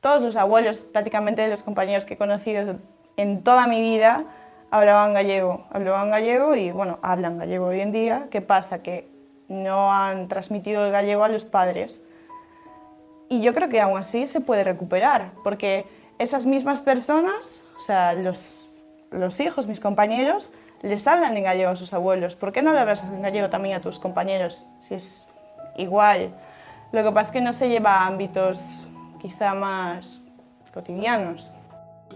todos los abuelos, prácticamente de los compañeros que he conocido en toda mi vida, hablaban gallego y, bueno, hablan gallego hoy en día. ¿Qué pasa? Que no han transmitido el gallego a los padres. Y yo creo que aún así se puede recuperar, porque esas mismas personas, o sea, los hijos, mis compañeros, les hablan en gallego a sus abuelos. ¿Por qué no le hablas en gallego también a tus compañeros, si es igual? Lo que pasa es que no se lleva a ámbitos quizá máis cotidianos.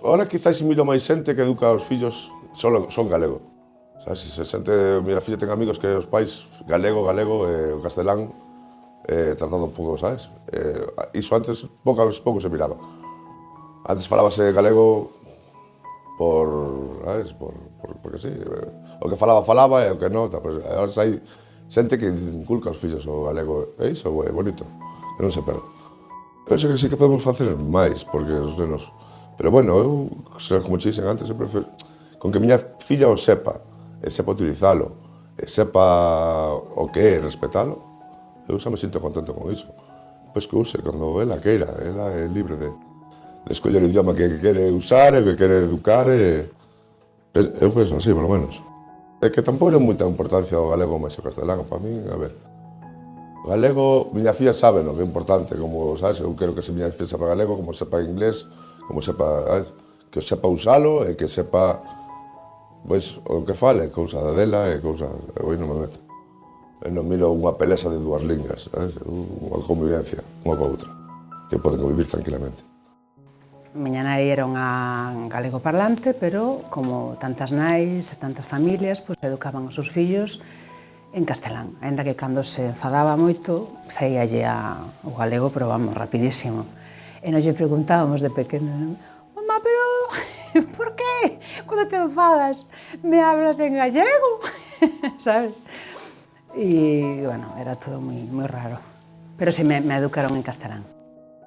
Ahora quizá asimilo máis xente que educa aos fillos son galego. Sabes, se xente, mira, filla ten amigos que os pais galego e o castelán tratado un pouco, sabes? Iso antes pouco se miraba. Antes falábase galego sabes, porque sí, o que falaba e o que non, pues, ahora hai xente que inculca aos fillos o galego, e iso é bonito, que non se perda. Penso que sí que podemos facer máis, porque os nenos... Pero bueno, eu, como te dixen antes, eu prefiro... Con que miña filla o sepa, e sepa utilizalo, e sepa o que é respetalo, eu xa me sinto contento con iso. Pois que use cando ela queira, ela é libre de escoller o idioma que quere usar e que quere educar e... Eu penso así, por lo menos. É que tampouco é moita importancia o galego máis o castelán, para min, a ver. O galego, miña filla sabe no que é importante, como, sabes, eu quero que se miña filla sepa galego, como sepa inglés, como sepa, sabes, que sepa usalo e que sepa, pois, o que fale, cousa dela e cousa, eu non me meto. Eu non miro unha pelesa de dúas lingas, sabes, unha convivencia, unha coa outra, que poden convivir tranquilamente. Miña nai era unha galego parlante, pero como tantas nais e tantas familias, pois educaban os seus fillos en castelán, aínda que cando se enfadaba moito, saíalle o galego, pero vamos, rapidísimo. E nos lle preguntábamos de pequena, mamá, pero por qué cando te enfadas me hablas en gallego? Sabes? E, bueno, era todo moi raro. Pero sí, me educaron en castelán.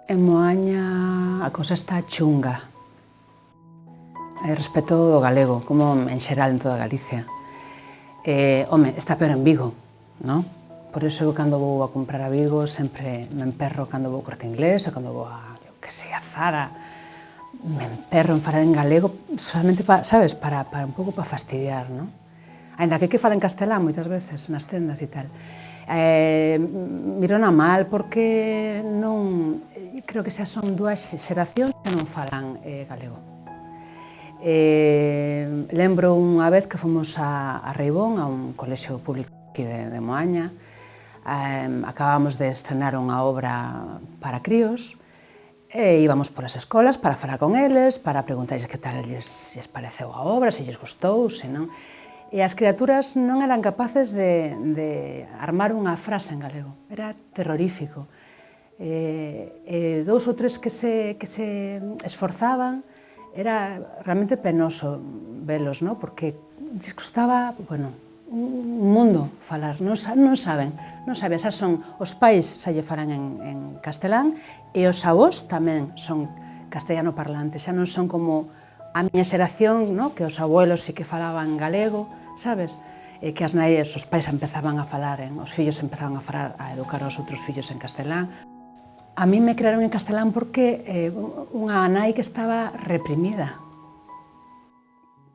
En Moaña a cosa está chunga. Hai respeto do galego, como en xeral en toda Galicia. Home, está peor en Vigo, non? Por iso eu cando vou a comprar a Vigo sempre me emperro cando vou ao Corte Inglés ou cando vou a, eu que sei, a Zara. Me emperro en falar en galego solamente, sabes, para un pouco para fastidiar, non? Ainda que fala en castelán moitas veces nas tendas e tal. Mirona mal porque non... Creo que xa son dúas xeracións que non falan galego. Lembro unha vez que fomos a Reibón, a un colexio público aquí de Moaña. Acabamos de estrenar unha obra para críos e íbamos polas escolas para falar con eles, para preguntarles que tal lles pareceu a obra, se lles gustou, se non. E as criaturas non eran capaces de armar unha frase en galego. Era terrorífico. Dous ou tres que se esforzaban. Era realmente penoso velos, ¿no? Porque lles costaba, bueno, un mundo falar, non saben, xa son os pais xa lle falan en castelán e os avós tamén son castellano parlantes, xa non son como a miña xeración, ¿no? Que os abuelos sí que falaban galego, sabes? Que as nais, os pais empezaban a falar, os fillos empezaban a falar, a educar aos outros fillos en castelán. A mí me crearon en castelán porque unha nai que estaba reprimida.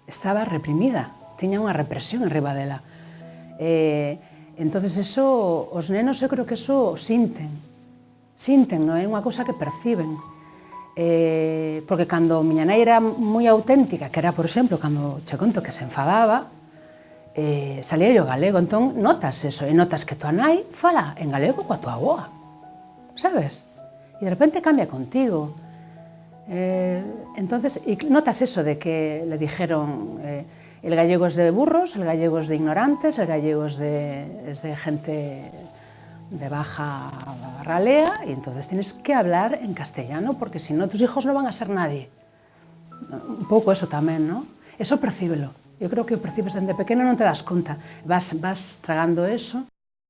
Estaba reprimida, tiña unha represión enriba dela. Entonces eso, os nenos eu creo que eso sinten, non é unha cosa que perciben. Porque cando miña nai era moi auténtica, que era, por exemplo, cando che conto que se enfadaba, salía yo galego, entón notas eso, e notas que tua nai fala en galego coa tua avoa, sabes? E de repente cambia contigo. Entonces, y notas eso de que le dijeron el gallego es de burros, el gallego es de ignorantes, el gallego es de gente de baja ralea, y entonces tienes que hablar en castellano, porque si no tus hijos no van a ser nadie. Un pouco eso tamén, ¿no? Eso percíbelo. Eu creo que o percibes desde pequeno, non te das conta. Vas tragando eso.